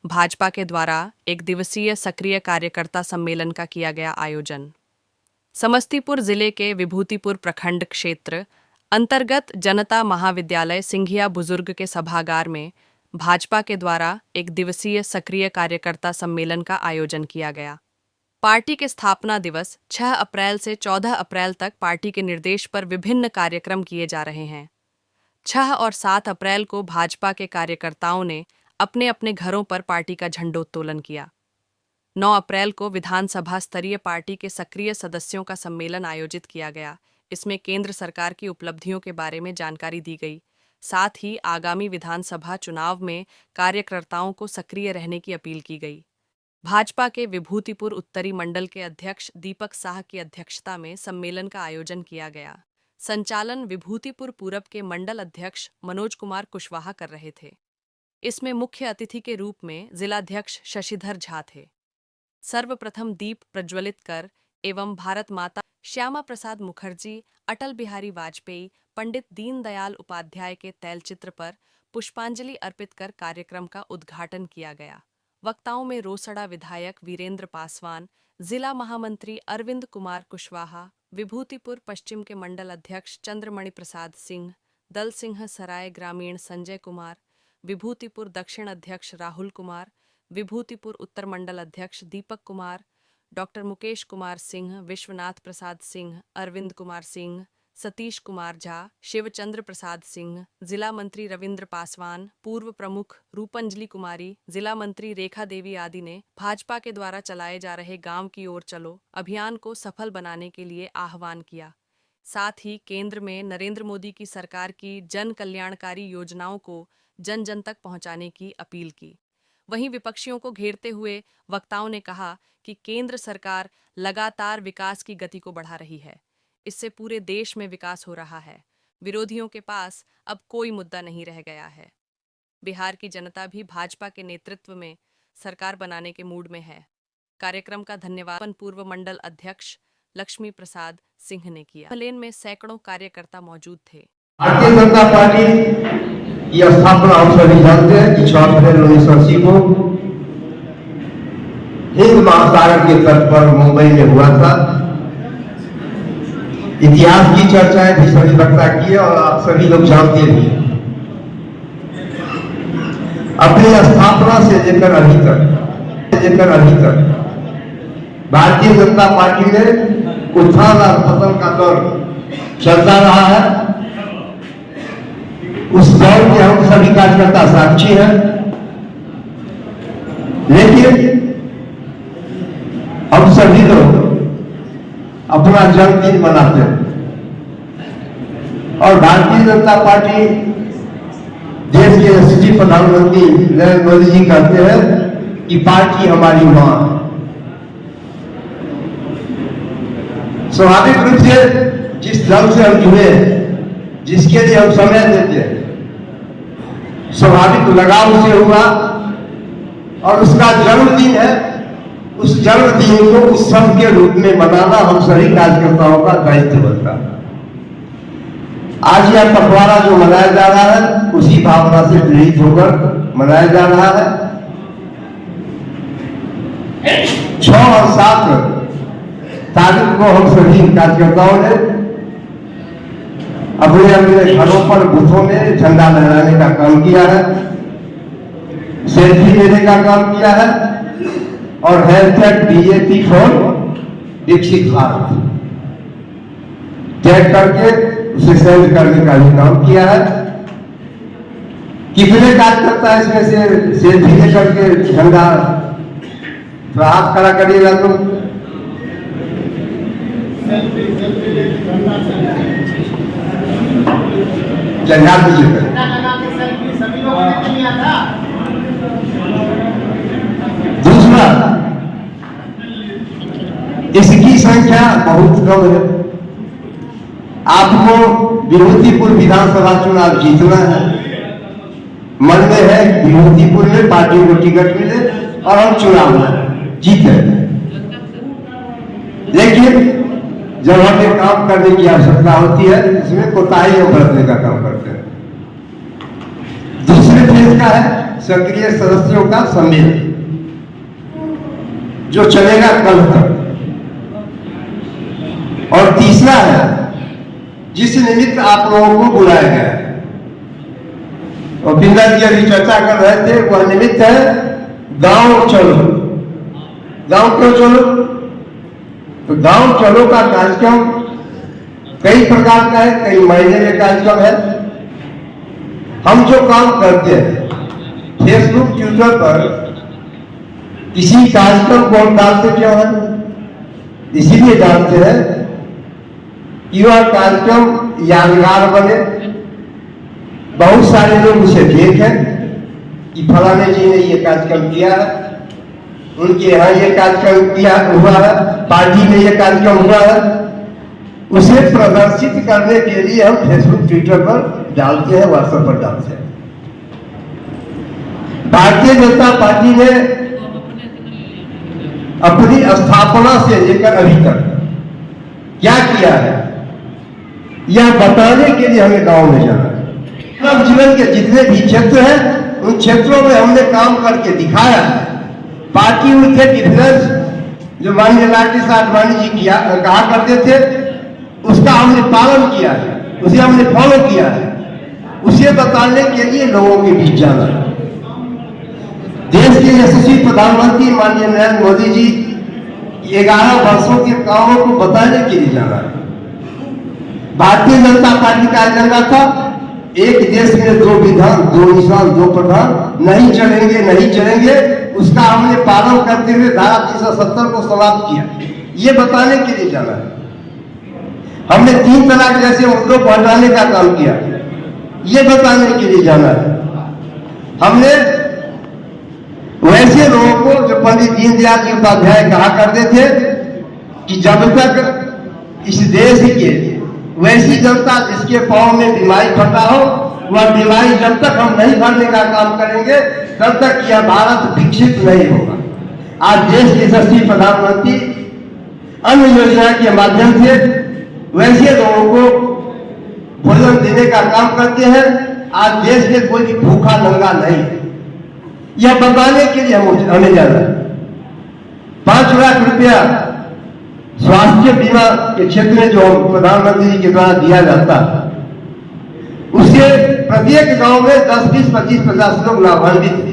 भाजपा के द्वारा एक दिवसीय सक्रिय कार्यकर्ता सम्मेलन का किया गया आयोजन। समस्तीपुर जिले के विभूतिपुर प्रखंड क्षेत्र अंतर्गत जनता महाविद्यालय सिंघिया बुजुर्ग के सभागार में भाजपा के द्वारा एक दिवसीय सक्रिय कार्यकर्ता सम्मेलन का आयोजन किया गया। पार्टी के स्थापना दिवस 6 अप्रैल से 14 अप्रैल तक पार्टी के निर्देश पर विभिन्न कार्यक्रम किए जा रहे हैं। 6 और 7 अप्रैल को भाजपा के कार्यकर्ताओं ने अपने अपने घरों पर पार्टी का झंडोत्तोलन किया। 9 अप्रैल को विधानसभा स्तरीय पार्टी के सक्रिय सदस्यों का सम्मेलन आयोजित किया गया। इसमें केंद्र सरकार की उपलब्धियों के बारे में जानकारी दी गई। साथ ही आगामी विधानसभा चुनाव में कार्यकर्ताओं को सक्रिय रहने की अपील की गई। भाजपा के विभूतिपुर उत्तरी मंडल के अध्यक्ष दीपक साह की अध्यक्षता में सम्मेलन का आयोजन किया गया। संचालन विभूतिपुर पूरब के मंडल अध्यक्ष मनोज कुमार कुशवाहा कर रहे थे। इसमें मुख्य अतिथि के रूप में जिलाध्यक्ष शशिधर झा थे। सर्वप्रथम दीप प्रज्वलित कर एवं भारत माता श्यामा प्रसाद मुखर्जी, अटल बिहारी वाजपेयी, पंडित दीनदयाल उपाध्याय के तैलचित्र पर पुष्पांजलि अर्पित कर कार्यक्रम का उद्घाटन किया गया। वक्ताओं में रोसड़ा विधायक वीरेंद्र पासवान, जिला महामंत्री अरविंद कुमार कुशवाहा, विभूतिपुर पश्चिम के मंडल अध्यक्ष चंद्रमणि प्रसाद सिंह, दल सिंह सराय ग्रामीण संजय कुमार, विभूतिपुर दक्षिण अध्यक्ष राहुल कुमार, विभूतिपुर उत्तर मंडल अध्यक्ष दीपक कुमार, डॉक्टर मुकेश कुमार सिंह, विश्वनाथ प्रसाद सिंह, अरविंद कुमार सिंह, सतीश कुमार झा, शिवचंद्र प्रसाद सिंह, जिला मंत्री रविंद्र पासवान, पूर्व प्रमुख रूपंजलि कुमारी, जिला मंत्री रेखा देवी आदि ने भाजपा के द्वारा चलाए जा रहे गांव की ओर चलो अभियान को सफल बनाने के लिए आह्वान किया। साथ ही केंद्र में नरेंद्र मोदी की सरकार की जन कल्याणकारी योजनाओं को जन जन तक पहुंचाने की अपील की। वहीं विपक्षियों को घेरते हुए वक्ताओं ने कहा कि केंद्र सरकार लगातार विकास की गति को बढ़ा रही है। इससे पूरे देश में विकास हो रहा है। विरोधियों के पास अब कोई मुद्दा नहीं रह गया है। बिहार की जनता भी भाजपा के नेतृत्व में सरकार बनाने के मूड में है। कार्यक्रम का धन्यवाद पूर्व मंडल अध्यक्ष लक्ष्मी प्रसाद सिंह ने किया। सम्मेलन में सैकड़ों कार्यकर्ता मौजूद थे। भारतीय जनता पार्टी की स्थापना हम सभी जानते हैं कि 6 अप्रैल 1980 को हिंद महासागर के तट पर मुंबई में हुआ था। इतिहास की चर्चाएं भी सभी वक्ता की है और आप सभी लोग जानते भी। अपनी स्थापना से लेकर अभी तक भारतीय जनता पार्टी में उत्थान और पतन का दौर चलता रहा है। उस दौर के हम सभी कार्यकर्ता साक्षी हैं। लेकिन हम सभी लोग अपना जन्मदिन मनाते हैं और भारतीय जनता पार्टी देश के यशस्वी प्रधानमंत्री नरेंद्र मोदी जी कहते हैं कि पार्टी हमारी मां है। स्वाभाविक रूप से जिस दल से हम जुड़े, जिसके लिए हम समय देते हैं, स्वाभाविक लगाव से हुआ और उसका जन्मदिन है। उस जन्मदिन को उत्सव के रूप में मनाना हम सभी कार्यकर्ताओं का दायित्व बनता है। आज यह पखवाड़ा जो मनाया जा रहा है उसी भावना से प्रेरित होकर मनाया जा रहा है। 6 और 7 तारीख को हम सभी कार्यकर्ताओं ने अपने अपने घरों पर बूथों में झंडा लहराने का काम किया है, सेल्फी लेने का काम किया है और #BJP फॉर विकसित भारत टैग करके उसे सेंड करने का भी काम किया है। कितने कार्यकर्ता इसमें से सेल्फी लेकर के झंडा हाथ खड़ा करिएगा तो झंडा दीजिएगा। दूसरा, इसकी संख्या बहुत कम है। आपको विभूतिपुर विधानसभा चुनाव जीतना है। मन में है विभूतिपुर में पार्टी को टिकट मिले और हम चुनाव में जीते। लेकिन जब हमें काम करने की आवश्यकता होती है इसमें कोताही बरतने का काम करते हैं। दूसरे फेज का है सक्रिय सदस्यों का सम्मेलन जो चलेगा कल तक। और तीसरा है जिस निमित्त आप लोगों को बुलाया गया है, और बिंदा जी अभी चर्चा कर रहे थे, वह निमित्त है गांव चलो। गांव क्यों चलो? तो गांव चलो का कार्यक्रम कई प्रकार का है, कई महीने में कार्यक्रम है। हम जो काम करते हैं फेसबुक ट्विटर पर किसी कार्यक्रम को हम डालते क्यों है? इसीलिए डालते हैं कि वह कार्यक्रम यादगार बने, बहुत सारे लोग उसे देखें कि फलाने जी ने ये कार्यक्रम किया है, उनके यहाँ ये कार्यक्रम किया हुआ है, पार्टी में ये कार्यक्रम हुआ है। उसे प्रदर्शित करने के लिए हम फेसबुक ट्विटर पर डालते हैं, व्हाट्सएप पर डालते हैं। भारतीय जनता पार्टी ने अपनी स्थापना से लेकर अभी तक क्या किया है, यह बताने के लिए हमें गांव में जाना है। मानव जीवन के जितने भी क्षेत्र हैं उन क्षेत्रों में हमने काम करके दिखाया है। पार्टी विथ डिफरेंस जो माननीय लालकृष्ण आडवाणी जी कहा करते थे, उसका हमने पालन किया है, उसे हमने फॉलो किया है। उसे बताने के लिए लोगों के बीच जाना है। देश के यशस्वी प्रधानमंत्री माननीय नरेंद्र मोदी जी 11 वर्षों के कामों को बताने के लिए जाना है। भारतीय जनता पार्टी का एजेंडा था एक देश में 2 विधान, 2 निशान, 2 प्रधान, नहीं चलेंगे नहीं चलेंगे। उसका हमने पालन करते हुए धारा 370 को समाप्त किया। ये बताने के लिए जाना है। हमने 3 तलाक जैसे मुद्दों को हटाने का काम किया, ये बताने के लिए जाना है। हमने वैसे लोगों को जो पंडित दीनदयाल जी उपाध्याय कहा करते थे कि जब तक इस देश के वैसी जनता जिसके पांव में बीमारी फटा हो, वह बीमारी जब तक हम नहीं भरने का काम करेंगे तब तक यह भारत विकसित नहीं होगा। आज देश के यशस्वी प्रधानमंत्री अन्य योजना के माध्यम से वैसे लोगों को भोजन देने का काम करते हैं। आज देश में कोई भी भूखा नंगा नहीं, यह बताने के लिए हमें जाना है। 5 लाख रुपया स्वास्थ्य बीमा के क्षेत्र में जो प्रधानमंत्री जी के द्वारा दिया जाता है, उससे प्रत्येक गांव में 10, 20, 25, 50 लोग लाभान्वित हैं।